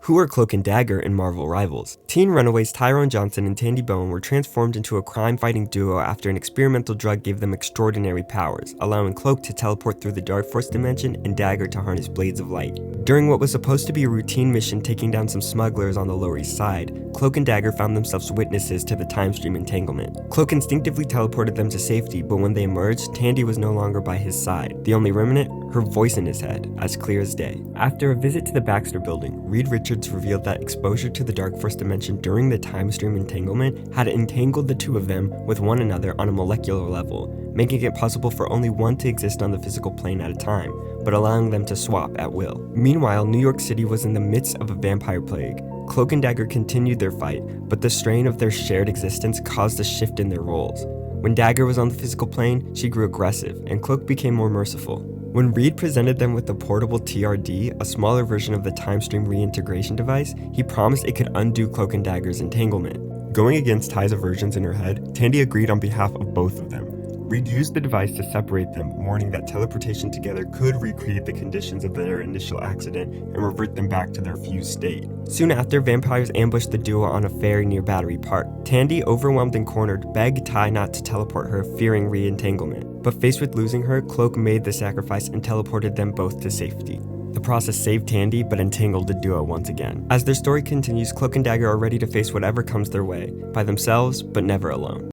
Who are Cloak and Dagger in Marvel Rivals? Teen runaways Tyrone Johnson and Tandy Bowen were transformed into a crime-fighting duo after an experimental drug gave them extraordinary powers, allowing Cloak to teleport through the Dark Force dimension and Dagger to harness blades of light. During what was supposed to be a routine mission taking down some smugglers on the Lower East Side, Cloak and Dagger found themselves witnesses to the time stream entanglement. Cloak instinctively teleported them to safety, but when they emerged, Tandy was no longer by his side. The only remnant? Her voice in his head, as clear as day. After a visit to the Baxter building, Reed Richards revealed that exposure to the Dark Force dimension during the time stream entanglement had entangled the two of them with one another on a molecular level, making it possible for only one to exist on the physical plane at a time, but allowing them to swap at will. Meanwhile, New York City was in the midst of a vampire plague. Cloak and Dagger continued their fight, but the strain of their shared existence caused a shift in their roles. When Dagger was on the physical plane, she grew aggressive, and Cloak became more merciful. When Reed presented them with the portable TRD, a smaller version of the time stream reintegration device, he promised it could undo Cloak and Dagger's entanglement. Going against Ty's aversions in her head, Tandy agreed on behalf of both of them. Reed used the device to separate them, warning that teleportation together could recreate the conditions of their initial accident and revert them back to their fused state. Soon after, vampires ambushed the duo on a ferry near Battery Park. Tandy, overwhelmed and cornered, begged Ty not to teleport her, fearing re-entanglement. But faced with losing her, Cloak made the sacrifice and teleported them both to safety. The process saved Tandy, but entangled the duo once again. As their story continues, Cloak and Dagger are ready to face whatever comes their way, by themselves, but never alone.